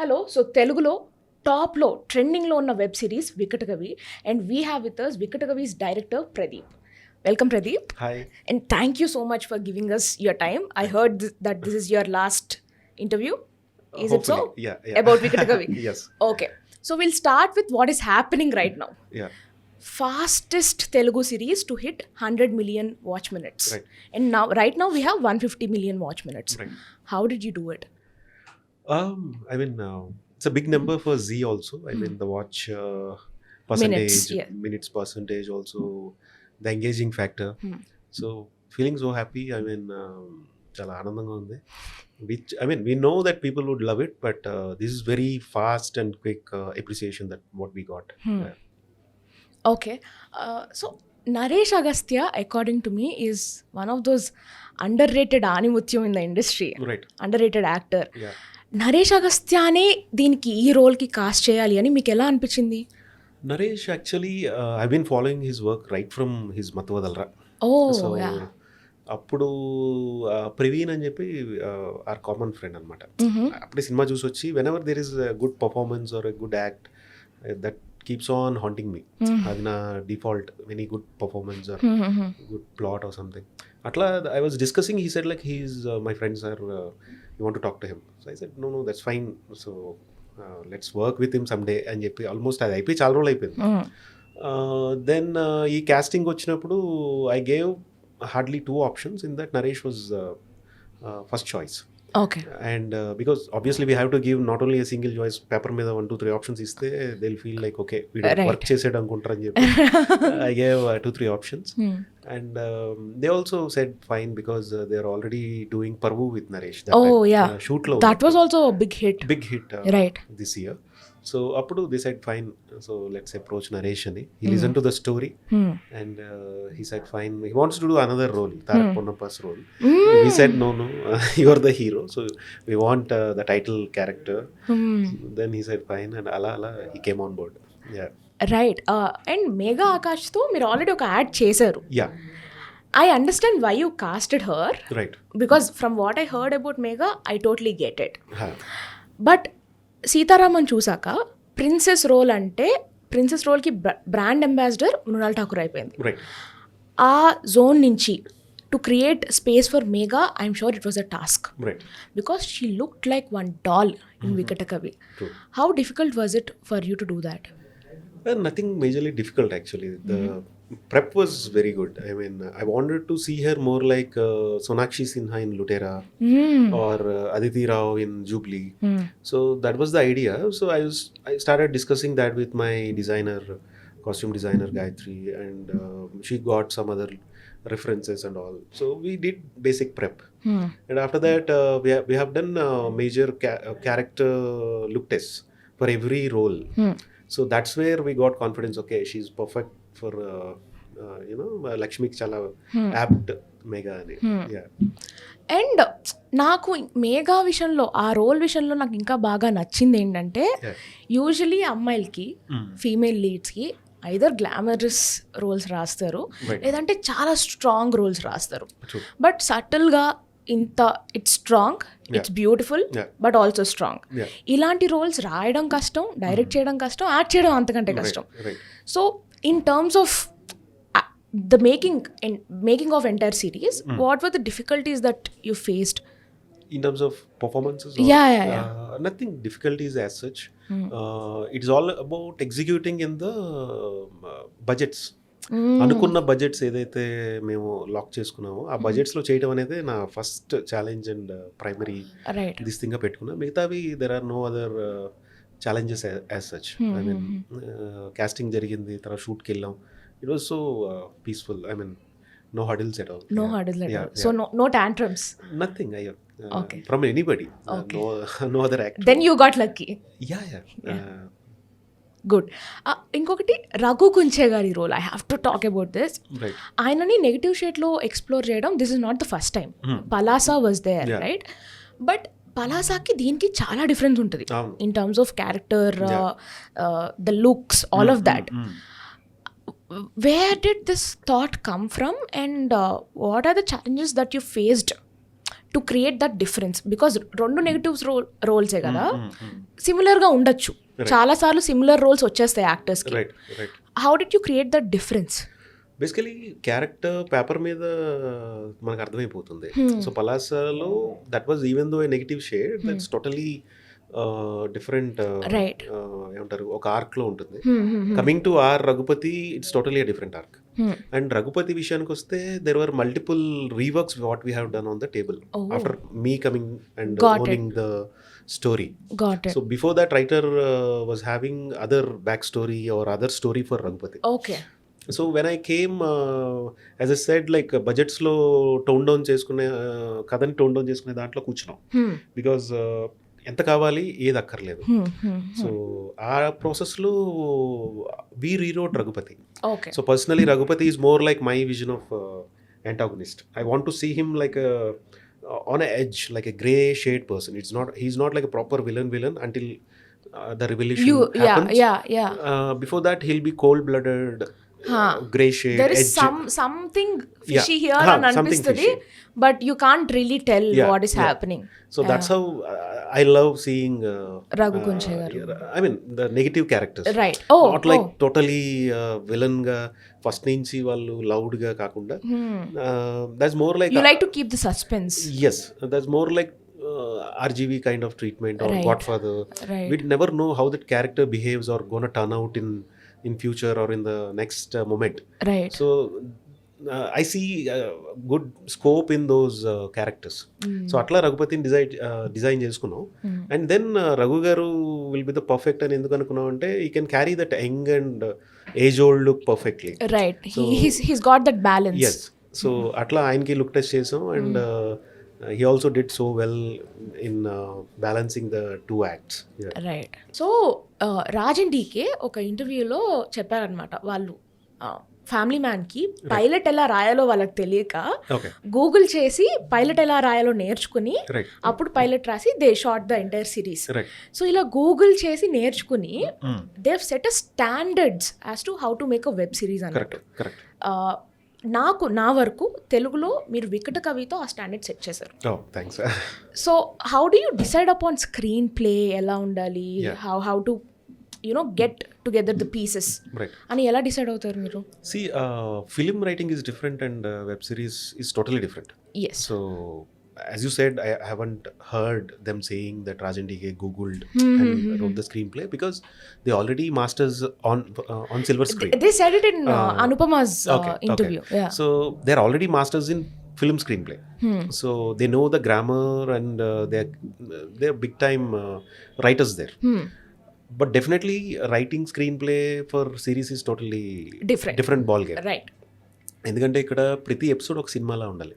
ఇండియాలో సో తెలుగులో టాప్లో ట్రెండింగ్లో ఉన్న web series Vikatakavi and we have with us Vikatakavi's director Pradeep. Welcome Pradeep. Hi. And thank you so much for giving us your time. I heard that this is your last interview. Is it so? Yeah. About Vikkatakavi? Yes. Okay. So we'll start with what is happening right now. Yeah. Fastest Telugu series to hit 100 million watch minutes. Right. And right now we have 150 million watch minutes. Right. How did you do it? It's a big number for Z also. The watch percentage, minutes percentage also, the engaging factor. So feeling so happy. Chala anandanga undi. Which we know that people would love it, but this is very fast and quick appreciation that what we got. Yeah. Okay. So Naresh Agastya, according to me, is one of those underrated animutyam in the industry. Right. Underrated actor. Yeah. Naresh అగస్త్యానే దీనికి ఈ రోల్కి cost చేయాలి అని మీకు ఎలా అనిపించింది? Naresh, actually, I've been following his work right from his Matavadalra. So, అప్పుడు ప్రవీణ్ అని చెప్పి ఆర్ కామన్ ఫ్రెండ్ అనమాట. అప్పుడే సినిమా చూసి వచ్చి whenever there is good performance or a good act that keeps on haunting me. అది నా default, when good performance or good plot or something. అట్లా I was discussing, he said like he's my friends or you want to talk to him. So I said no that's fine, so let's work with him someday అని చెప్పి almost అది అయిపోయి చాలా రోజులు అయిపోయింది. Then ఈ casting వచ్చినప్పుడు I gave hardly 2 options. In that, Naresh was first choice. Okay. And because obviously we have to give not only a single choice, paper మీద 1 2 3 options iste they'll feel like okay we don't work చేసేడు అనుకుంటారు అని చెప్పి I gave 2 3 options. And they also said fine because they are already doing Parvu with Naresh. Shoot lo that was also a big hit right this year. So appudu they said fine, so let's approach Naresh ani. He listened to the story and he said fine, he wants to do another role, Tarak Ponnappa's role. We said no you are the hero, so we want the title character. Then he said fine and ala he came on board. Yeah. Right. And Megha Akash tho మీరు already ఒక add చేశారు. Yeah. I understand why you casted her. Right. Because from what I heard about Megha, I totally get it. But Sitaraman చూసాక princess role అంటే princess రోల్కి brand ambassador Mrunal Thakur అయిపోయింది. ఆ zone నుంచి to create space for Megha, I'm sure it was a task because she looked like one doll in Vikatakavi. How difficult was it for you to do that? Nothing majorly difficult actually. The prep was very good. I wanted to see her more like Sonakshi Sinha in Lutera or Aditi Rao in Jubilee. So that was the idea. So I started discussing that with my designer, costume designer Gayatri, and she got some other references and all. So we did basic prep. And after that we have done major character look tests for every role. So that's where we got confidence. Okay, she's perfect for Lakshmiకి చాలా apt Megha అని. And నాకు మేఘా విషయంలో, ఆ role విషయంలో నాకు ఇంకా బాగా నచ్చింది ఏంటంటే యూజువలీ అమ్మాయిలకి ఫీమేల్ లీడ్స్కి ఐదర్ గ్లామరస్ రోల్స్ రాస్తారు లేదంటే చాలా స్ట్రాంగ్ రోల్స్ రాస్తారు. బట్ సటిల్గా ఇంత it's strong, it's beautiful but also strong. ఇలాంటి రోల్స్ రాయడం కష్టం, డైరెక్ట్ చేయడం కష్టం, యాక్ట్ చేయడం అంతకంటే కష్టం. So in terms of the making of entire series, what were the difficulties that you faced? In terms of performances? Nothing difficulties as such. It's all about executing in the budgets. అనుకున్న budgets ఏదైతే మేము lock చేసుకున్నామో ఆ బడ్జెట్స్లో చేయడం అనేది నా first challenge and primary this థింగ్గా పెట్టుకున్నా. మిగతావి there are no other challenges as such. Casting జరిగింది, తర్వాత షూట్కి వెళ్ళాం. It was so peaceful. No hurdles at all. No hurdles at all. So no tantrums? Nothing. From anybody. No other actor. Then you got lucky. Yeah. Good. ఇంకొకటి రఘు కుంచే గారి role, I have to talk about this. ఆయనని negative షేడ్లో explore చేయడం, this is not the first time. Palasa was there, right? But పలాసాకి దీనికి చాలా difference ఉంటుంది in terms of character, the looks, all of that. Where did this thought come from and what are the challenges that you faced to create that difference? Because 2 negatives రోల్సే కదా, సిమిలర్గా ఉండొచ్చు, చాలాసార్లు similar roles వచ్చేస్తాయి యాక్టర్స్కి. How did you create that difference? Basically character paper మీద మనకు అర్థమైపోతుంది. సో పలాసలో that was even though a negative shade, that's totally different, ఏమంటారు, ఒక ఆర్క్ లో ఉంటుంది. Coming to our Raghupati, it's totally different arc. And Raghupati విషయానికి వస్తే there were multiple reworks what we have done on the table after me coming and owning the story. So before that, writer was having other backstory or other story for Raghupati. Okay. So when I came, as I said, like budgets lo tone down cheskune kadani tone down cheskune dantlo కూర్చున్నాం, because ఎంత కావాలి ఏది అక్కర్లేదు. So ఆ ప్రాసెస్లో we rewrote Raghupati. So personally Raghupati is more like my vision of antagonist. I want to see him like a on an edge, like a gray shade person. He's not like a proper villain until the revelation happens. Before that he'll be cold blooded, gray shade, there is edge. something fishy here and anpistadi, but you can't really tell what is happening. So that's how I love seeing Raghu Kunche garu. I mean the negative characters, right? Not like totally villain ga first nunchi vallu loud ga kaakunda. That's more like you like to keep the suspense. Yes, that's more like RGV kind of treatment, or Godfather. We never know how that character behaves or gonna turn out in future or in the next moment. Right. So I see good scope in those characters. So atla Raghupatini design చేసుకున్నాం. And then Raghu garu will be the perfect అని ఎందుకు అనుకున్నాం అంటే he can carry that young and age old look perfectly. Right. So, he's got that balance. Yes. So atla ఆయనకి look test చేసాం, and he also did so well in balancing the two acts. Right. So Rajan DK ఒక ఇంటర్వ్యూలో చెప్పారనమాట, వాళ్ళు family మ్యాన్కి pilot ఎలా రాయాలో వాళ్ళకి తెలియక గూగుల్ చేసి పైలట్ ఎలా రాయాలో నేర్చుకుని అప్పుడు పైలట్ రాసి they shot the entire series. So ఇలా గూగుల్ చేసి నేర్చుకుని they have set a standards as to how to make a web series అన్నట్టు. నా వరకు తెలుగులో మీరు వికటకవితో ఆ స్టాండర్డ్ సెట్ చేశారు. So how do you decide upon screenplay ఎలా ఉండాలి, how to get together the pieces, అని ఎలా డిసైడ్ అవుతారు మీరు? See, film writing is different and web series is totally different. Yes. So as you said, I haven't heard them saying that Rajan DK googled and wrote the screenplay, because they already masters on silver screen. They said it in Anupama's interview. Okay. Yeah. So they're already masters in film screenplay. So they know the grammar, and they're big time writers there. But definitely writing screenplay for series is totally different ball game. Right. ఎందుకంటే ఇక్కడ ప్రతి episode ఒక సినిమాలా ఉండాలి.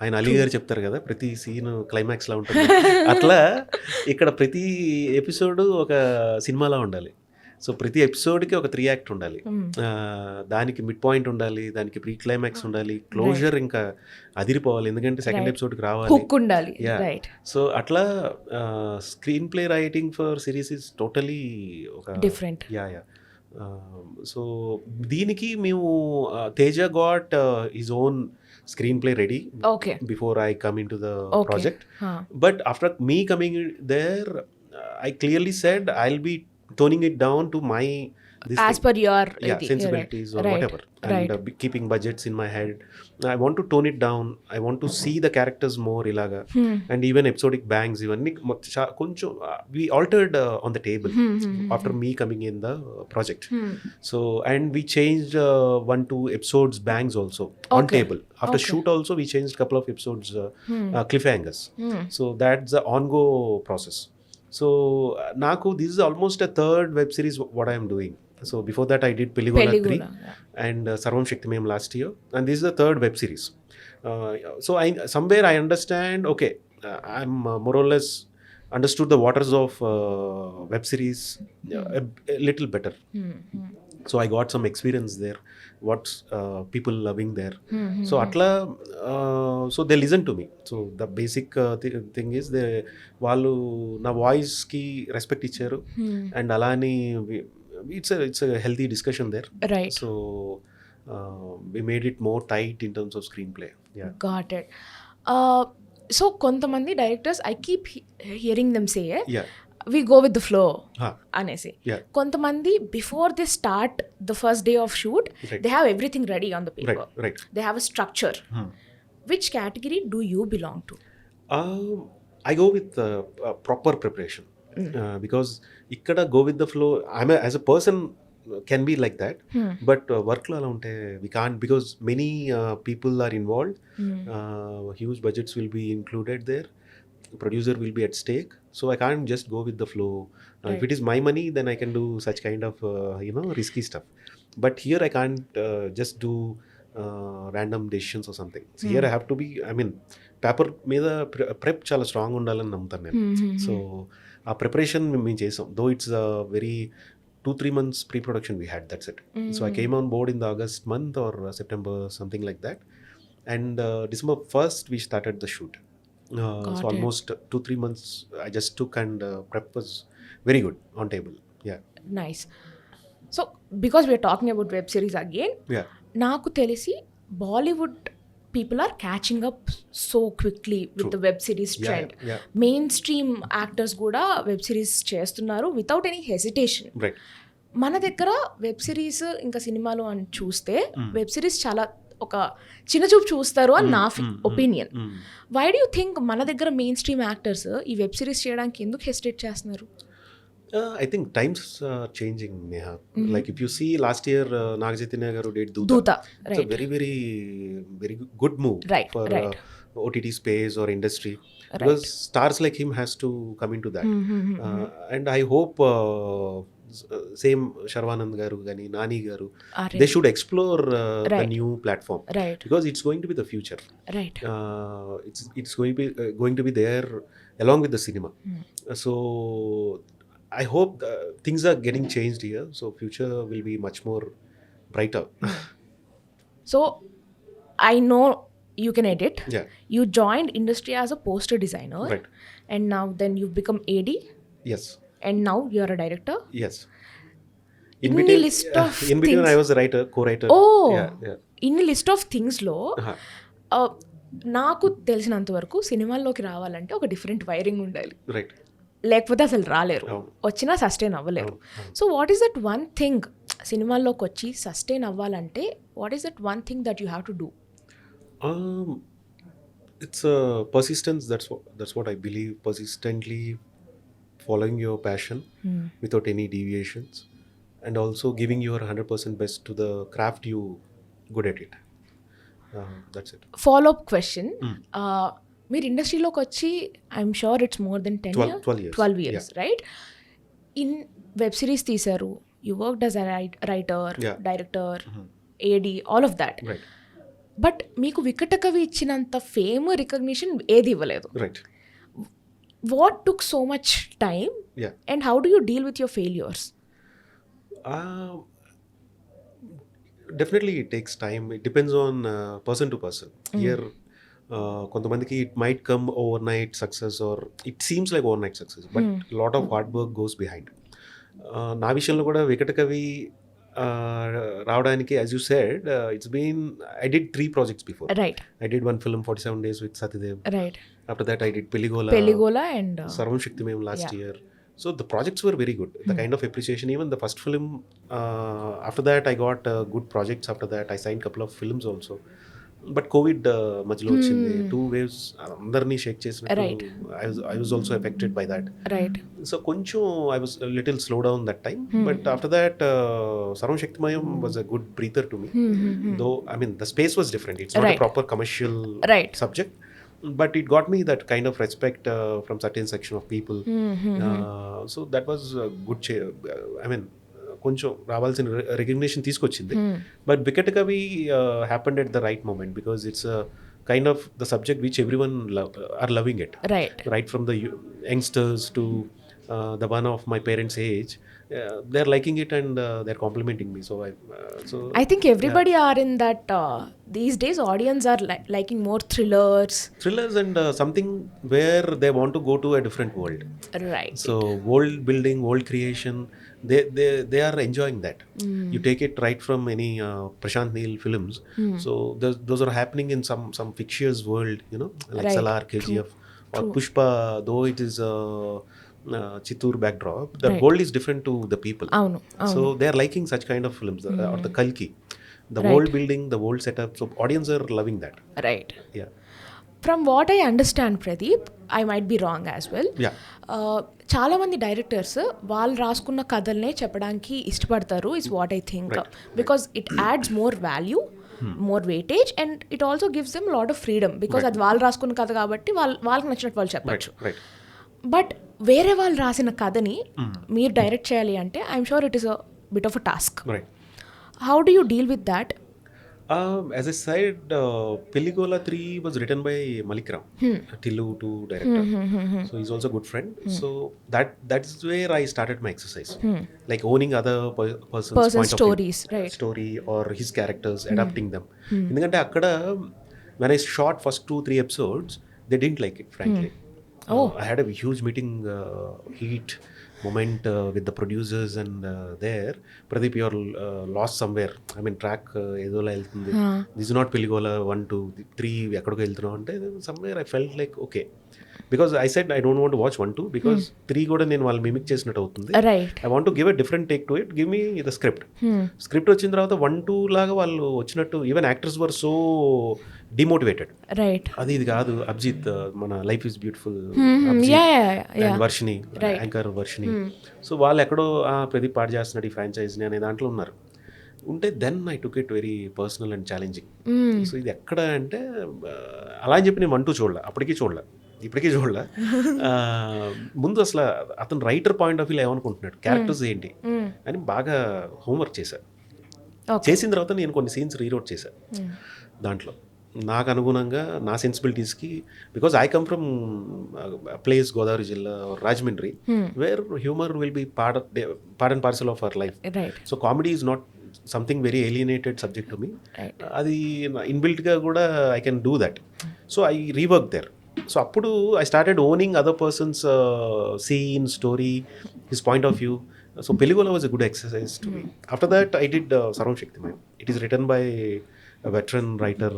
ఆయన అలీ గారు చెప్తారు కదా, ప్రతి సీన్ క్లైమాక్స్ లా ఉంటుంది. అట్లా ఇక్కడ ప్రతి ఎపిసోడ్ ఒక సినిమాలా ఉండాలి. సో ప్రతి ఎపిసోడ్కి ఒక 3 యాక్ట్ ఉండాలి, దానికి మిడ్ పాయింట్ ఉండాలి, దానికి ప్రీ క్లైమాక్స్ ఉండాలి, క్లోజర్ ఇంకా అదిరిపోవాలి, ఎందుకంటే సెకండ్ ఎపిసోడ్కి రావాలి. సో అట్లా screenplay writing for series is totally ఒక డిఫరెంట్. సో దీనికి మేము Teja got his own screenplay ready before I come into the project. But after me coming there I clearly said I'll be toning it down to my as per your sensibilities or whatever, and keeping budgets in my head. I want to tone it down. I want to see the characters more ilaga, and even episodic bangs ivanni koncham we altered on the table after me coming in the project. So and we changed 1-2 episodes bangs also on table. After shoot also we changed couple of episodes cliffhangers. So that's the ongo process. So naku this is almost a third web series what I am doing. So before that I did Peligola 3 and Sarvam Shaktimem last year, and this is the third web series. So somewhere I understand, okay, I'm more or less understood the waters of web series a little better. So I got some experience there, what's people loving there. So atla so they listen to me. So the basic thing is they వాళ్ళు నా voice కి respect ఇచ్చారు, and అలాని it's a healthy discussion there. Right. So we made it more tight in terms of screenplay. Yeah. Got it. So కొంతమంది directors I keep hearing them say Yeah. We go with the flow Huh. అనేసి. Yeah. కొంతమంది before they start the first day of shoot Right. They have everything ready on the paper, Right. They have a structure. Which category do you belong to? I go with proper preparation because ikkada go with the flow. As a person can be like that, but work lo ala unte we can't, because many people are involved. Huge budgets will be included there. Producer will be at stake, so I can't just go with the flow. If it is my money, then I can do such kind of risky stuff. But here I can't just do random decisions or something. So here I have to be, paper మీద prep చాలా strong ఉండాలని నమ్ముతాను నేను. So ఆ preparation మేము చేసాం. Though it's very 2-3 months pre-production we had, that's it. So I came on board in the August month or September, something like that, and December 1st we started the shoot. So almost 2-3 months I just took, and prep was very good on table. Yeah. Nice. So because we are talking about web series again, Yeah. నాకు తెలిసి Bollywood people are catching up so quickly with the web series trend. Yeah. Mainstream actors కూడా web series చేస్తున్నారు without any hesitation. Right. మన దగ్గర web series ఇంకా సినిమాలు అని చూస్తే వెబ్ సిరీస్ చాలా ఒక చిన్న చూపు చూస్తారు అని నా opinion. Why do you think మన దగ్గర మెయిన్ స్ట్రీమ్ యాక్టర్స్ ఈ వెబ్ సిరీస్ చేయడానికి ఎందుకు హెసిటేట్ చేస్తున్నారు? I think times are changing, Neha. Like if you see last year, Naga Chaitanya garu did Doota. It's a very, very, very good move for OTT space or industry, because stars like him has to come into that. And I hope same Sharvanand garu gani, Nani garu, they should explore the new platform, because it's going to be the future. Right. It's going to be there along with the cinema. So I hope things are getting changed here, so future will be much more brighter. So I know you can edit. Yeah. You joined industry as a poster designer. Right. And now then you've become AD. Yes. And now you're a director. Yes. In the list of in between things, I was a writer, co-writer. Oh. Yeah. In the list of things లో నాకు తెలిసినంత వరకు సినిమాల్లోకి రావాలంటే ఒక different wiring ఉండాలి. Right. లేకపోతే అసలు రాలేరు, వచ్చినా సస్టైన్ అవ్వలేరు. So what is that one thing, సినిమాల్లోకి వచ్చి సస్టైన్ అవ్వాలంటే what is that one thing that you have to do? It's persistence. That's what I believe. Persistently following your passion without any deviations, and also giving your 100% best to the craft you good at it. That's it. Follow up question. మీరు ఇండస్ట్రీలోకి వచ్చి I'm sure it's more than 12 years, రైట్? In web series తీశారు, you work as a writer, director, AD, all of that. But మీకు వికటకవి ఇచ్చినంత fame, recognition ఏది ఇవ్వలేదు. What took so much time, and how do you deal with your failures? Definitely it takes time. It depends on person to person. Here కొంతమందికి it might come overnight success, or it seems like overnight success, but lot of hard work goes behind. నా విషయంలో కూడా వికటకవి రావడానికి, as you said, it's been, I did 3 projects before. Right. I did one film 47 days with Satyadev. Right. After that I did Peligola and Sarvam Shaktimem last year. So the projects were very good. The kind of appreciation, even the first film, after that I got good projects. After that I signed couple of films also. But COVID మధ్యలో వచ్చింది, 2 waves అందరినీ షేక్ చేసినట్టు. I was also affected by that. Right. So కొంచెం I was a little slow down that time. But after that Sarvam Shaktimayam was a good breather to me. Though the space was different. It's not a proper commercial subject. But it got me that kind of respect from certain section of people. So that was a good కొంచెం రావాల్సిన recognition తీసుకొచ్చింది. But Vikatakavi happened at the right moment, because it's kind of the subject which everyone are loving it, right from the youngsters to the one of my parents' age, they're liking it and they're complimenting me. So I think everybody are in that these days audience are liking more thrillers and something where they want to go to a different world. right So world building, world creation, they are enjoying that. You take it right from any Prashant Neel films. So those are happening in some fictitious world, like Right. Salar, KGF, or True. Pushpa. Though it is Chittoor backdrop, the Right. world is different to the people. అవును So they are liking such kind of films, or the Kalki, the Right. world building, the world setup. So audience are loving that. Right Yeah. From what I understand Pradeep I might be wrong as well Yeah. చాలామంది directors వాళ్ళు రాసుకున్న కథల్నే చెప్పడానికి ఇష్టపడతారు is what I think because it adds more value more weightage and it also gives them lot of freedom because అది వాళ్ళు రాసుకున్న కథ కాబట్టి వాళ్ళకి నచ్చినట్టు వాళ్ళు చెప్పచ్చు. Right. బట్ వేరే వాళ్ళు రాసిన కథని మీరు డైరెక్ట్ చేయాలి అంటే I'm sure it is a bit of a task. Right. How do you deal with that? As I said, Pelligola 3 was written by Malik Ram, Tillu 2 director. So he's also a good friend. So that's where I started my exercise, like owning other person's point of stories, view, right. story or his characters, adapting them. Endukante akkada when I shot first 2-3 episodes, they didn't like it, frankly. I had a huge meeting, heat moment with the producers, and there Pradeep, you're lost somewhere. I mean, track edola veltundi, this is not Pelligola 1 2 3 ekkadako veltunnav ante somewhere I felt like okay, because I said I don't want to watch 1 2 because 3 kuda nenu vallu mimic chesinattu avutundi. Right. I want to give a different take to it. Give me the script. Script వచ్చిన తర్వాత 1 2 లాగా వాళ్ళు వచ్చినట్టు, even actors were so demotivated. Right. అది ఇది కాదు, అభిజిత్ మన life is beautiful, Varshini, anchor Varshini. So వాళ్ళు ఎక్కడో ప్రదీప్ పాడు చేస్తున్నాడు ఈ ఫ్రాంచైజ్ని అనే దాంట్లో ఉన్నారు. ఉంటే then I took it very personal and challenging. So ఇది ఎక్కడ అంటే అలా అని చెప్పి నేను 1 2 చూడలే, ఇప్పటికీ చూడలే. ముందు అసలు అతను రైటర్ పాయింట్ ఆఫ్ వ్యూలో ఏమనుకుంటున్నాడు, క్యారెక్టర్స్ ఏంటి అని బాగా హోంవర్క్ చేశాను. చేసిన తర్వాత నేను కొన్ని సీన్స్ రీరోట్ చేశాను దాంట్లో నాకు అనుగుణంగా, నా సెన్సిబిలిటీస్కి. Because I come from place Godavari జిల్లా, Rajahmundry, where humour will be part and parcel of our life. So comedy is not something very alienated subject to me. అది ఇన్బిల్ట్గా కూడా I can do that. So I rework there. So అప్పుడు I started owning other persons scene, story, his point of view. So Pelligola was a good exercise to me. After that, I did Sarvam Shaktiman. It is written by a veteran writer,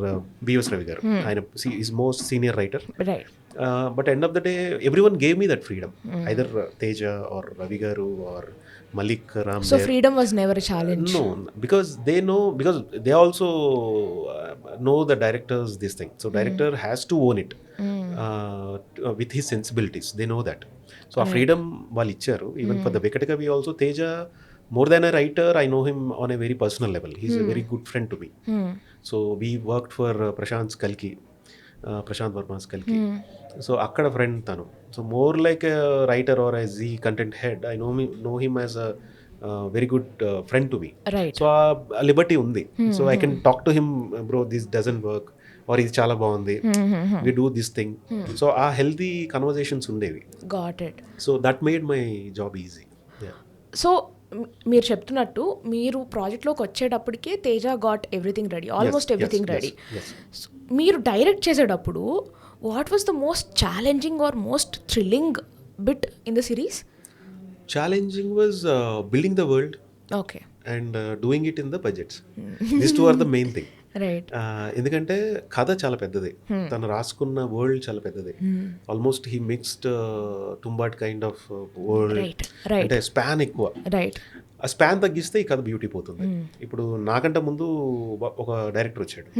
B.S. Ravi garu. He's most senior writer. Right. But end of the day, everyone gave me that freedom. Either Teja or Ravi garu or Malik Ram. So freedom was never a challenge. No, because they know, because they also know the directors this thing. So director has to own it with his sensibilities. They know that. So a freedom వాళ్ళు ఇచ్చారు. Even for the Vikkatakavi also, Teja, more than a writer, I know him on a very personal level. He's a very good friend to me. So we worked for Prashant Verma's Kalki. So akkada friend tanu. So more like a writer or a Z content head, I know him as a very good friend to me. Right. So a liberty undi. So I can talk to him, bro, this doesn't work, or ఇది చాలా బాగుంది, we do this thing. So ఆ healthy conversations ఉండేవి. Got it. So that made my job easy. So మీరు చెప్తున్నట్టు మీరు ప్రాజెక్ట్లోకి వచ్చేటప్పటికే Teja got everything ready, almost everything ready. మీరు డైరెక్ట్ చేసేటప్పుడు what was the most challenging or most thrilling bit in the series? Challenging was building the world okay and doing it in the budgets. This two are the main thing. Right. ఎందుకంటే కథ చాలా పెద్దది, తను రాసుకున్న world చాలా పెద్దది. Almost he mixed Tumbbad kind of world, అంటే span ఎక్కువ. రైట్. ఆ స్పాన్ తగ్గిస్తే ఈ కథ బ్యూటీ పోతుంది. ఇప్పుడు నాకంటే ముందు ఒక డైరెక్టర్ వచ్చాడు,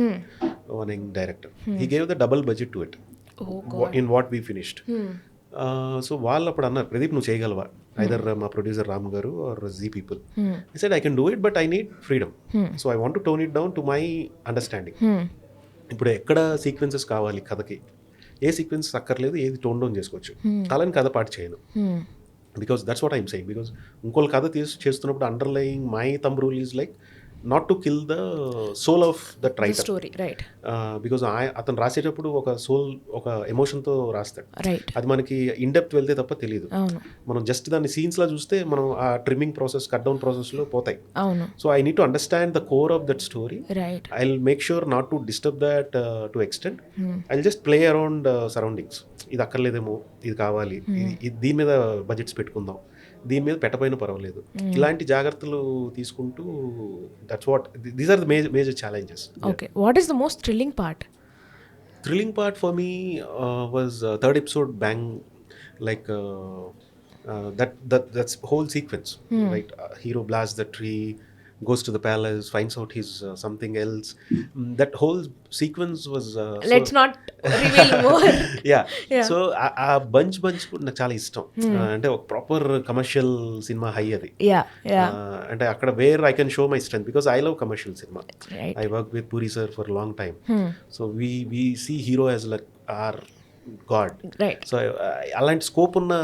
one young director. He gave the double budget to it in what we finished. So వాళ్ళు అప్పుడు అన్నారు, ప్రదీప్ నువ్వు చేయగలవా, ఐదర్ మా ప్రొడ్యూసర్ రామ్ గారు are G people. I said I can do it, but I need freedom. So I want to tone it down to my understanding. ఇప్పుడు ఎక్కడ sequences కావాలి కథకి, ఏ సీక్వెన్స్ అక్కర్లేదు, ఏది టోన్ డౌన్ చేసుకోవచ్చు, అలాని కథ పాటు చేయను. Because that's what I'm saying. Because ఇంకోళ్ళు కథ చేస్తున్నప్పుడు underlying my thumb rule is like not to kill the soul of that the writer, story, right because అతను రాసేటప్పుడు ఒక సోల్, ఒక ఎమోషన్తో రాస్తాడు. రైట్. అది మనకి ఇన్ డెప్త్ వెళ్తే తప్ప తెలియదు. అవును మనం జస్ట్ దాన్ని సీన్స్లా చూస్తే మనం ఆ ట్రిమ్మింగ్ ప్రాసెస్, కట్ డౌన్ ప్రాసెస్లో పోతాయి. అవును so I need to understand the core of that story. Right. I will make sure not to disturb that to extent. I will just play around surroundings. ఇది అక్కర్లేదేమో, ఇది కావాలి, దీని మీద budgets పెట్టుకుందాం, దీని మీద పెట్టపోయినా పర్వాలేదు, ఇలాంటి జాగ్రత్తలు తీసుకుంటూ, that's what, these are the major challenges. Okay, what is the most thrilling part? Thrilling part for me was third episode bang, like that's whole sequence, right? Hero blasts the tree, goes to the palace, finds out he's something else. That whole sequence was let's not reveal more. yeah. So ఆ bunch కూడా నాకు చాలా ఇష్టం. అంటే ఒక proper commercial cinema high అది. అంటే అక్కడ where I can show my strength, because I love commercial cinema. I work with Puri sir for long time. So we see hero as like or god. So అలాంటి scope ఉన్న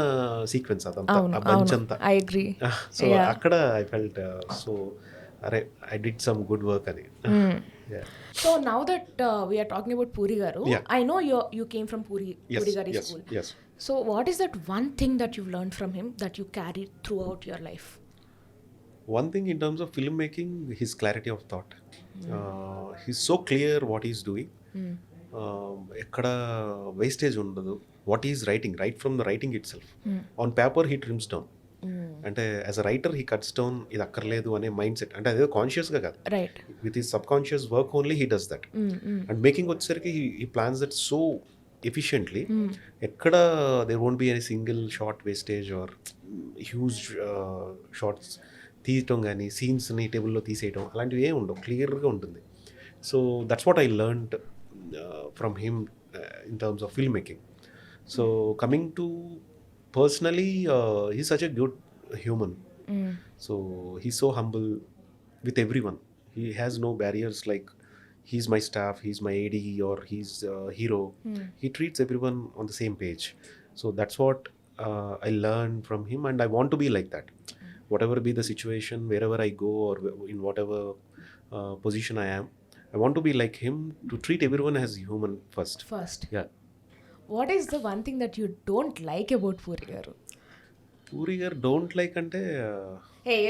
sequence అదంతా, ఆ bunch అంతా. I agree. So అక్కడ I felt so అరే I did some good work అని. So now that we are talking about Puri garu, I know you came from Puri gari school. Yes. So what is that one thing that you've learned from him that you carried throughout your life? One thing in terms of filmmaking, his clarity of thought. He's so clear what he's doing. ఎక్కడ wastage ఉండదు. What is writing, right from the writing itself. On paper he trims down. అంటే as a writer he cuts down, ఇది అక్కర్లేదు అనే mindset. అంటే అదే కాన్షియస్గా కాదు, with his subconscious work only he does that. And making వచ్చేసరికి he plans that so efficiently. ఎక్కడ there won't be any single shot wastage or huge shots తీయటం కానీ, సీన్స్ని టేబుల్లో తీసేయడం అలాంటివి ఏమి ఉండవు, క్లియర్గా ఉంటుంది. So that's what I learned from him in terms of film making. So coming to personally, he's such a good human. So he's so humble with everyone. He has no barriers like he's my staff, he's my AD, or he's a hero. He treats everyone on the same page. So that's what I learned from him, and I want to be like that. Whatever be the situation, wherever I go or in whatever position I am, I want to be like him, to treat everyone as human first. Yeah. What is the one thing that you don't like about Puri garu? Puri garu don't like ante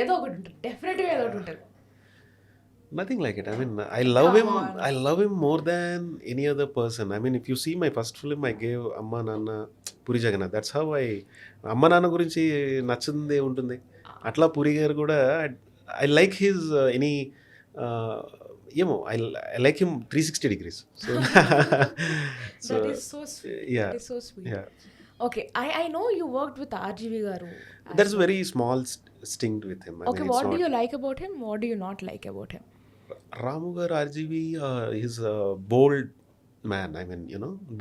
ఏదో ఒకటి ఉంటుంది, డెఫినెట్గా ఏదో ఒకటి ఉంటుంది. Nothing like it. I mean, I love him more than any other person. I mean, if you see my first film, I gave Amma Nanna Puri Jagannath. That's how Amma Nanna gurinchi nachinde untundi. Atla Puri garu kuda I like his any I like him 360 degrees. So that is so sweet. Yeah. That is so sweet. Yeah. Okay, I know you worked with RGV garu. That's a very small stint with him. Okay, what do you like about him? What do you not like about him? Ramu garu RGV is a bold man. I mean,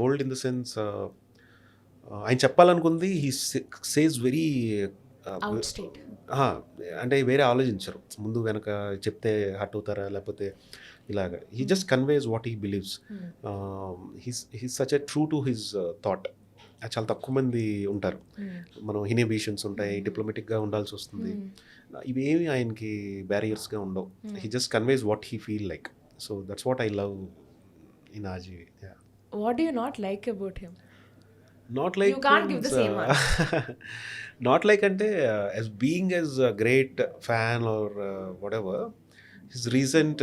bold in the sense ఆయన చెప్పాలనుకుంది he says very outstate. అంటే వేరే ఆలోచించరు, ముందు వెనక చెప్తే hurt అవుతారా లేకపోతే ఇలాగా. He just conveys what he believes. He's such a true to his thought. చాలా తక్కువ మంది ఉంటారు. మనం ఇన్హిబిషన్స్ ఉంటాయి, డిప్లొమాటిక్గా ఉండాల్సి వస్తుంది. ఇవేమి ఆయనకి బ్యారియర్స్గా ఉండవు. He just conveys what he feel like. So that's what I love in RGV. What do you not like about him? Not like you can't give the same answer. Not like ante as being as a great fan or whatever, his recent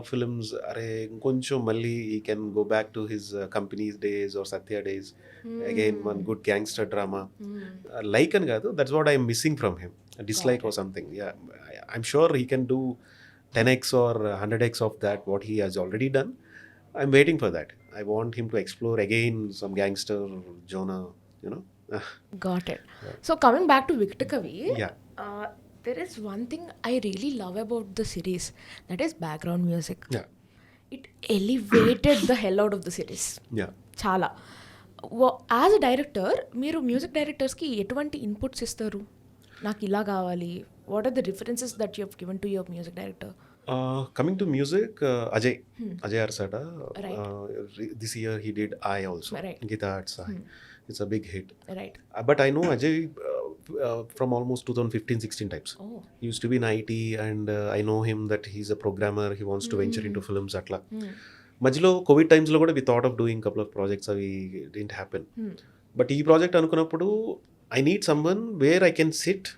films are koncham malli he can go back to his company's days or Satya days. Again one good gangster drama. Like an gadu, that's what I'm missing from him. A dislike or something. Yeah, I'm sure he can do 10x or 100x of that what he has already done. I'm waiting for that. I want him to explore again some gangster genre, Got it. So coming back to Vikkatakavi, there is one thing I really love about the series, that is background music. It elevated the hell out of the series. Chala. As a director, మీరు music డైరెక్టర్స్కి ఎటువంటి inputs ఇస్తారు? నాకు ఇలా కావాలి. What are the references that you have given to your music director? Coming to music, Ajay Arsada. Right. This year he did I also. Right. Gita Arts I. It's a big hit. Right. But I know Ajay from almost 2015-16 types. Oh. He used to be in IT, and I know him that he's a programmer. He wants to venture into films atla. మధ్యలో Covid టైమ్స్లో కూడా we thought of doing couple of projects, అవి didn't happen. But ఈ project అనుకున్నప్పుడు I need someone where I can sit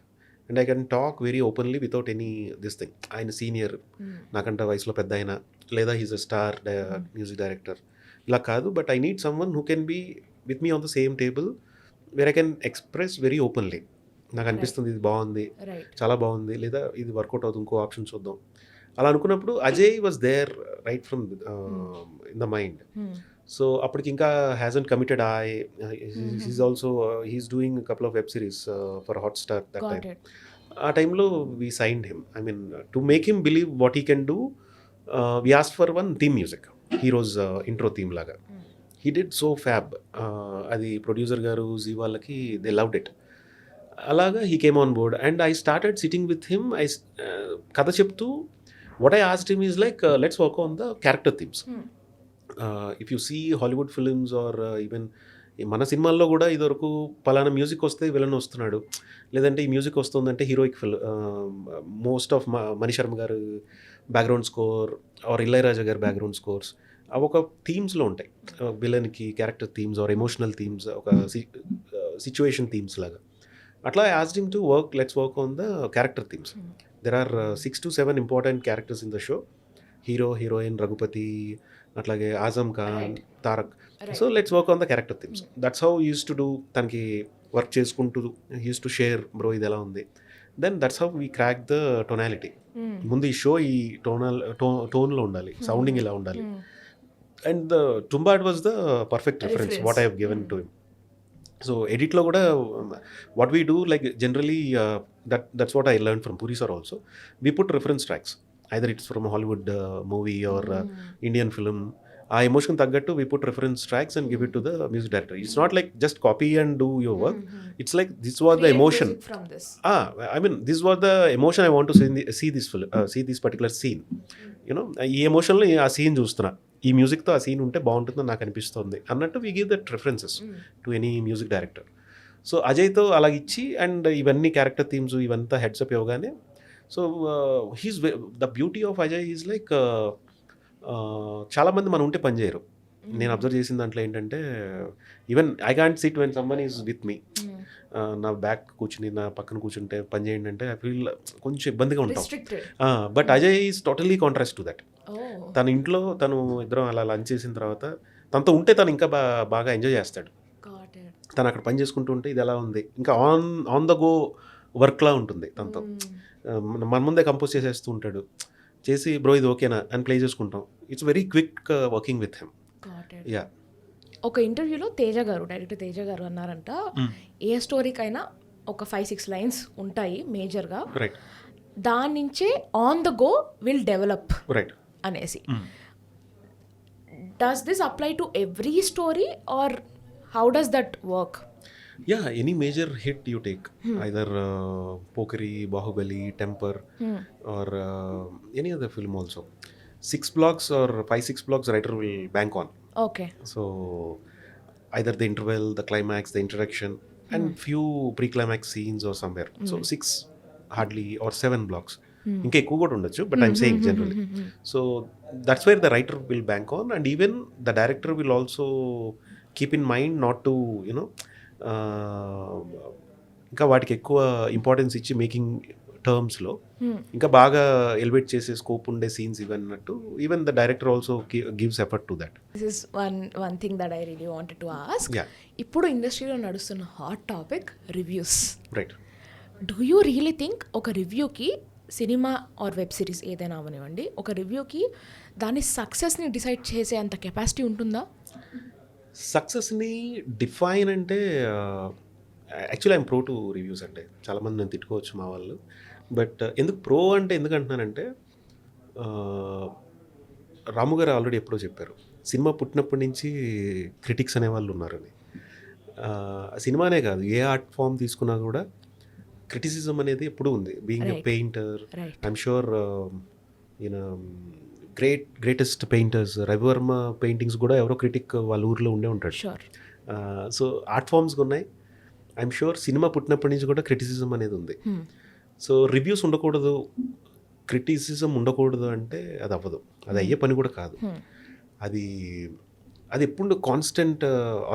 and I can talk very openly without any this thing. ఆయన senior, నాకంటే వయసులో పెద్ద ఆయన, లేదా he's a star music director, ఇలా కాదు. But I need someone who can be with me on the same table where I can express very openly. నాకు అనిపిస్తుంది ఇది బాగుంది, చాలా బాగుంది, లేదా ఇది వర్కౌట్ అవుతుంది, ఇంకో ఆప్షన్ చూద్దాం, అలా అనుకున్నప్పుడు Ajay was there right from in the mind. So అప్పటికి ఇంకా hasn't committed he's also he's doing couple of web series for Hotstar that time. ఆ టైంలో we signed him. I mean to make him believe what he can do, we ask for one theme music, heroes intro theme లాగా. He did so fab. అది producer గారు Zee వాళ్ళకి they loved it. అలాగా he came on board and I started sitting with him. కథ చెప్తూ what I asked him is like, let's work on the character themes. If you see Hollywood films or even మన సినిమాల్లో కూడా ఇదివరకు పలానా music వస్తే villain వస్తున్నాడు, లేదంటే ఈ మ్యూజిక్ వస్తుందంటే హీరోయిక్ మోస్ట్ ఆఫ్ మణిశర్మ గారు బ్యాక్గ్రౌండ్ స్కోర్ ఆర్ ఇళయరాజా గారు బ్యాక్గ్రౌండ్ స్కోర్స్ అవి ఒక థీమ్స్లో ఉంటాయి. విలన్కి character themes or emotional themes, ఒక సిచ్యువేషన్ థీమ్స్ లాగా. అట్లా I asked him to let's work on the character themes. There are 6 to 7 important characters in the show. Hero, heroine, Raghupati, atlage Azam Khan, Tarak. So let's work on the character themes. That's how he used to do. Tanki work cheskuntu he used to share, bro idi ela undi. Then that's how we cracked the tonality. Mundi show ee tone lo undali, sounding ila undali. And the Tumbad was the perfect reference what I have given to him. So edit lo kuda what we do, like generally that's what I learned from Puri sir also. We put reference tracks, either it's from a Hollywood movie or Indian film. Our emotion taggattu we put reference tracks and give it to the music director. It's not like just copy and do your work. It's like this was the emotion from this. I mean this was the emotion I want to see this film, see this particular scene. You know, ఈ ఎమోషన్లో ఆ scene చూస్తున్నా, ఈ మ్యూజిక్తో ఆ scene ఉంటే బాగుంటుందని నాకు అనిపిస్తుంది అన్నట్టు we give that references to any music director. So అజయ్తో అలా ఇచ్చి అండ్ ఇవన్నీ క్యారెక్టర్ థీమ్స్ ఇవంతా హెడ్సప్ ఇవ్వగానే, so he's the beauty of Ajay is like చాలామంది మనం ఉంటే పని చేయరు. నేను అబ్జర్వ్ చేసిన దాంట్లో ఏంటంటే, even I can't sit when someone is with me. నా బ్యాక్ కూర్చుని నా పక్కన కూర్చుంటే పని చేయండి అంటే ఐ ఫీల్ కొంచెం ఇబ్బందిగా ఉంటాం. But Ajay is totally contrast to that. తన ఇంట్లో తను ఇద్దరం అలా లంచ్ చేసిన తర్వాత తనతో ఉంటే తను ఇంకా బాగా ఎంజాయ్ చేస్తాడు. తను అక్కడ పని చేసుకుంటూ ఉంటే ఇది ఎలా ఉంది, ఇంకా ఆన్ ద గో వర్క్లా ఉంటుంది తనతో. మన ముందే కంపోజ్ చేసేస్తూ ఉంటాడు, చేసి బ్రో ఇది ఓకేనా అని ప్లే చేసుకుంటాం. It's very quick working with him. Yeah. ఒక ఇంటర్వ్యూలో డైరెక్టర్ తేజ గారు అన్నారంట, ఏ స్టోరీకైనా ఒక 5-6 లైన్స్ ఉంటాయి మేజర్గా, దాని నుంచే on the go will develop అనేసి. Does this apply to every story or how does that work? Yeah, any major hit you take, either Pokeri, Bahubali, Temper, or any other film also. 6 blocks or 5-6 blocks writer will bank on. Okay. So either the interval, the climax, the introduction, and few pre-climax scenes or somewhere. So 6 hardly or 7 blocks. ఇంకా ఎక్కువ కూడా ఉండొచ్చు, but I'm saying generally. So that's where the writer will bank on, and even the director will also keep in mind not to you know ఇంకా వాటికి ఎక్కువ importance ఇచ్చి making టర్మ్స్లో ఇంకా బాగా ఎలివేట్ చేసే స్కోప్ ఉండే సీన్స్ ఇవన్నట్టు even the director also gives effort to that. This is one thing that I really wanted to ask. ఇప్పుడు ఇండస్ట్రీలో నడుస్తున్న hot topic reviews. Right. Do you really think ఒక రివ్యూకి, సినిమా ఆర్ వెబ్ సిరీస్ ఏదైనా అవనివ్వండి, ఒక రివ్యూకి దాని సక్సెస్ని డిసైడ్ చేసే అంత కెపాసిటీ ఉంటుందా? సక్సెస్ని డిఫైన్ అంటే actually I'm pro two reviews. అంటే చాలామంది నేను తిట్టుకోవచ్చు మా వాళ్ళు, బట్ ఎందుకు ప్రో అంటే ఎందుకు అంటున్నానంటే, రాము గారు ఆల్రెడీ ఎప్పుడో చెప్పారు, సినిమా పుట్టినప్పటి నుంచి క్రిటిక్స్ అనేవాళ్ళు ఉన్నారని. సినిమానే కాదు, ఏ ఆర్ట్ ఫామ్ తీసుకున్నా కూడా క్రిటిసిజం అనేది ఎప్పుడూ ఉంది. Being a painter, I'm sure ఈయన గ్రేటెస్ట్ పెయింటర్స్ రవివర్మ పెయింటింగ్స్ కూడా ఎవరో క్రిటిక్ వాళ్ళ ఊర్లో ఉండే ఉంటాడు. షూర్. సో ఆర్ట్ ఫామ్స్గా ఉన్నాయి. ఐఎమ్ షూర్ సినిమా పుట్టినప్పటి నుంచి కూడా క్రిటిసిజం అనేది ఉంది. సో రివ్యూస్ ఉండకూడదు, క్రిటిసిజం ఉండకూడదు అంటే అది అవ్వదు, అది అయ్యే పని కూడా కాదు. అది అది ఎప్పుడు కాన్స్టెంట్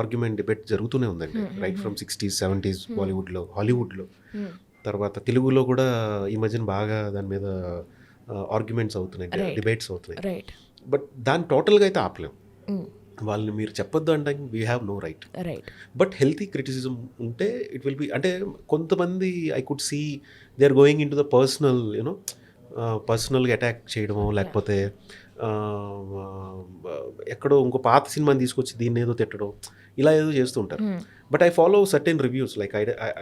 ఆర్గ్యుమెంట్ డిబేట్ జరుగుతూనే ఉందండి, రైట్ ఫ్రమ్ 60s 70s బాలీవుడ్లో, హాలీవుడ్లో, తర్వాత తెలుగులో కూడా ఈ మధ్యన బాగా దాని మీద ఆర్గ్యుమెంట్స్ అవుతున్నాయి, డిబేట్స్ అవుతున్నాయి. బట్ దాన్ని టోటల్గా అయితే ఆపలేం. వాళ్ళని మీరు చెప్పొద్దు అంటే we have no right. But healthy criticism ఉంటే ఇట్ విల్ బి, అంటే కొంతమంది I could see they are going into the personal, you know పర్సనల్గా అటాక్ చేయడమో, లేకపోతే ఎక్కడో ఇంకో పాత సినిమాని తీసుకొచ్చి దీన్ని ఏదో తిట్టడం, ఇలా ఏదో చేస్తూ ఉంటారు. But I follow certain reviews, like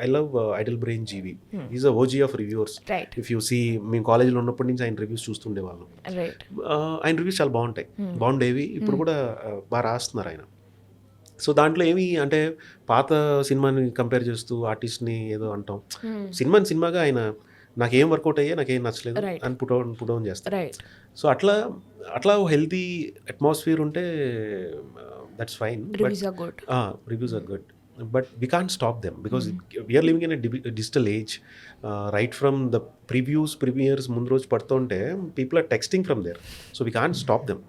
I love Idlebrain Jeevi, is a OG of reviewers. If you see, మేము కాలేజ్లో ఉన్నప్పటి నుంచి ఆయన రివ్యూస్ చూస్తుండేవాళ్ళం. ఆయన రివ్యూస్ చాలా బాగుండేవి, ఇప్పుడు కూడా బాగా రాస్తున్నారు ఆయన. సో దాంట్లో ఏమి అంటే పాత సినిమాని కంపేర్ చేస్తూ ఆర్టిస్ట్ని ఏదో అంటాం, సినిమాగా ఆయన నాకేం వర్కౌట్ అయ్యే, నాకేం నచ్చలేదు అని పుట్ డౌన్ చేస్తారు. సో అట్లా హెల్తీ అట్మాస్ఫియర్ ఉంటే that's fine. Reviews are good, but we can't stop them because we're living in a digital age. Right from the premieres ముందు రోజు పడుతుంటే people are texting from there, so we can't stop them.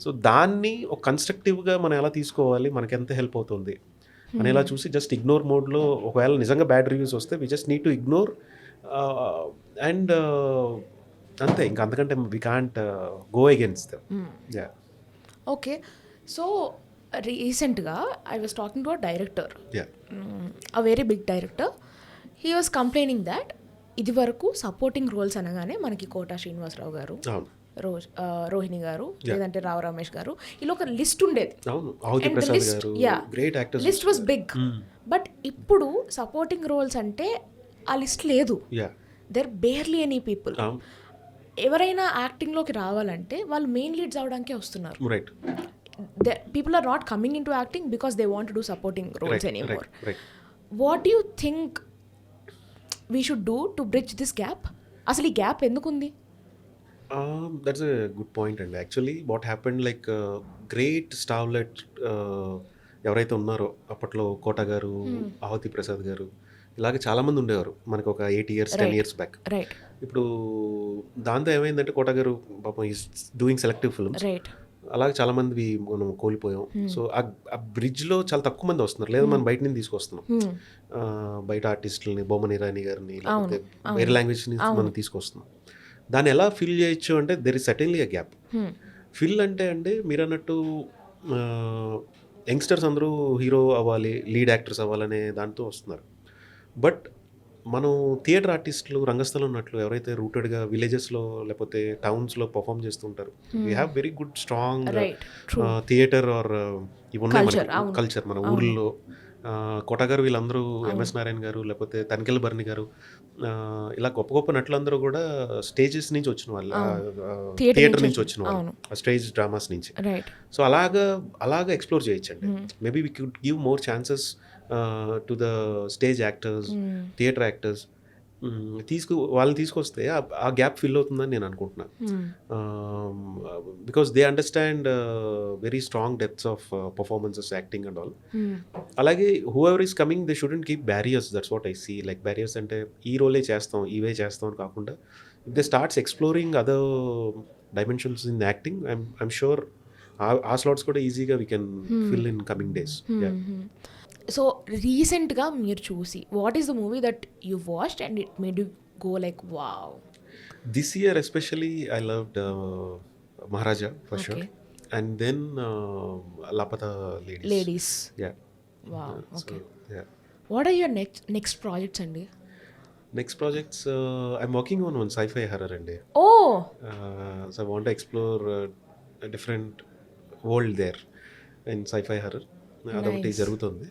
So దాన్ని ఒక కన్స్ట్రక్టివ్గా మనం ఎలా తీసుకోవాలి, మనకి ఎంత హెల్ప్ అవుతుంది అని ఎలా చూసి జస్ట్ ఇగ్నోర్ మోడ్లో, ఒకవేళ నిజంగా బ్యాడ్ రివ్యూస్ వస్తే we just need to ignore and అంతే, ఇంకా అంతకంటే we can't go against them. Yeah. Okay, so రీసెంట్గా I was talking to a director, a very big director. He was complaining that ఇది వరకు సపోర్టింగ్ రోల్స్ అనగానే మనకి quota Srinivasarao గారు, రోహిణి గారు, లేదంటే రావు రమేష్ గారు, ఇలా ఒక లిస్ట్ ఉండేది. List was big. బట్ ఇప్పుడు సపోర్టింగ్ రోల్స్ అంటే ఆ లిస్ట్ లేదు. There barely any people. ఎవరైనా యాక్టింగ్లోకి రావాలంటే వాళ్ళు మెయిన్ లీడ్స్ అవడానికే వస్తున్నారు. People are not coming in to acting because they want to do supporting roles anymore. What do you think we should do to bridge this gap? అసలు ఈ gap ఎందుకుంది? That's a good point అండి. Actually what happened, like great starlet ఎవరైతే ఉన్నారో అప్పట్లో, కోట గారు, ఆహుతి ప్రసాద్ గారు, ఇలాగే చాలామంది ఉండేవారు మనకు ఒక 8 years 10 years బ్యాక్. ఇప్పుడు దాంతో ఏమైందంటే కోట గారు పాపం ఈజ్ డూయింగ్ సెలెక్టివ్ ఫిల్మ్స్, అలాగే చాలామంది మనం కోల్పోయాం. సో ఆ బ్రిడ్జ్లో చాలా తక్కువ మంది వస్తున్నారు, లేదా మనం బయట నుంచి తీసుకొస్తున్నాం, బయట ఆర్టిస్టులని, బొమ్మని ఇరానీ గారిని, లేకపోతే వేరే లాంగ్వేజ్ నుంచి మనం తీసుకొస్తున్నాం. దాన్ని ఎలా ఫిల్ చేయొచ్చు అంటే there is certainly a gap. Fill అంటే అండి మీరు అన్నట్టు యంగ్స్టర్స్ అందరూ హీరో అవ్వాలి, లీడ్ యాక్టర్స్ అవ్వాలనే దాంతో వస్తున్నారు. బట్ మనం థియేటర్ ఆర్టిస్టులు రంగస్థలం ఉన్నట్లు ఎవరైతే రూటెడ్గా విలేజెస్లో లేకపోతే టౌన్స్లో పర్ఫామ్ చేస్తుంటారు, we have very good strong theatre are ఇవి ఉన్నాయి మనకి కల్చర్ మన ఊర్లో. కోటగారు వీళ్ళందరూ, ఎంఎస్ నారాయణ గారు, లేకపోతే తనికెళ్ళ భరణి గారు, ఇలా గొప్ప గొప్ప నటులందరూ కూడా స్టేజెస్ నుంచి వచ్చిన వాళ్ళు, థియేటర్ నుంచి వచ్చిన వాళ్ళు, స్టేజ్ డ్రామాస్ నుంచి. సో అలాగా ఎక్స్ప్లోర్ చేయొచ్చండి. Maybe we could give more chances to the stage actors, theatre actors. వాళ్ళని తీసుకొస్తే ఆ గ్యాప్ ఫిల్ అవుతుందని నేను అనుకుంటున్నాను. Because they understand very strong depths of performances, acting and all. అలాగే whoever is coming they shouldn't keep barriers. That's what I see. Like barriers అంటే ఈ రోలే చేస్తాం, ఇవే చేస్తాం అని కాకుండా, if they starts exploring other dimensions in acting, I'm sure ఆ స్లాట్స్ కూడా ఈజీగా we can fill in coming days. So రీసెంట్గా మీరు చూసి what is the movie that you watched and it made you go like wow? This year especially I loved Maharaja for sure, and then Laapataa ladies. Wow, okay. What are your next projects అండి? Next projects I'm working on one sci-fi horror అండి. So I want to explore different world there in sci-fi horror. అదొకటి జరుగుతుంది.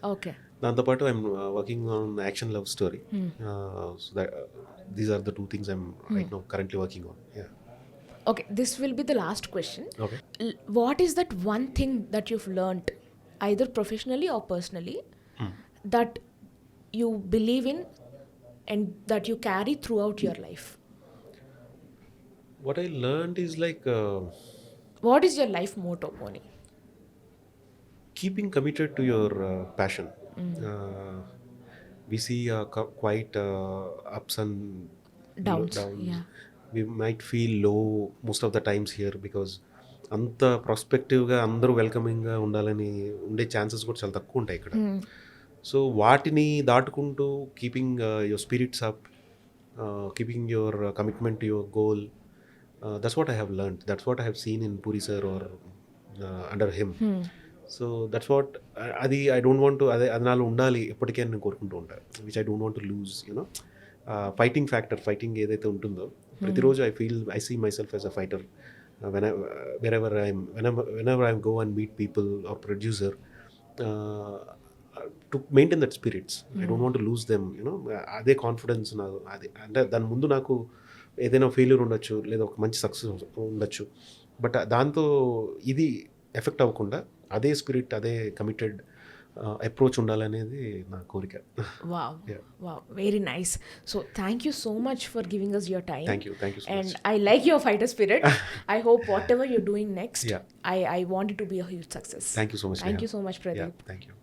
దాంతోపాటు I'm working on action love story. So these are the two things I'm right now currently working on. Okay, this will be the last question. Okay. What is that one thing that you've learned, either professionally or personally, that you believe in and that you carry throughout your life? What I learned is like What is your life motto, Pony? keeping committed to your passion. Uh, we see quite ups and Downs. downs. Yeah. We might feel low most of the times here because అంత ప్రాస్పెక్టివ్గా అందరూ వెల్కమింగ్గా ఉండాలని ఉండే chances కూడా చాలా తక్కువ ఉంటాయి ఇక్కడ. So వాటిని దాటుకుంటూ keeping your spirits up, keeping your commitment to your goal, that's what I have learn, that's what I have seen in Puri sir or under him. So that's what, అది ఐ డోంట్ వాంట్ టు, అది నాలో ఉండాలి ఎప్పటికీ అని నేను కోరుకుంటూ ఉంటాను, which I don't want to lose you know. Fighting factor, fighting ఏదైతే ఉంటుందో ప్రతిరోజు I see myself as a fighter. Whenever I go and meet people or producer, to maintain that spirits, I don't want to lose them, అదే confidence నాకు. అది అంటే దాని ముందు నాకు ఏదైనా ఫెయిల్యూర్ ఉండొచ్చు, లేదా ఒక మంచి సక్సెస్ ఉండొచ్చు, బట్ దాంతో ఇది ఎఫెక్ట్ అవ్వకుండా అదే స్పిరిట్, అదే కమిటెడ్ అప్రోచ్ ఉండాలనేది నా కోరిక. Wow. Yeah. Wow. Very nice. So thank you so much for giving us your time. Thank you so And much. I like your fighter spirit. I hope whatever you're doing next, Yeah. I want it to be a huge success. Thank you so much, Thank Neha. you so much, Pradeep. Yeah, thank you.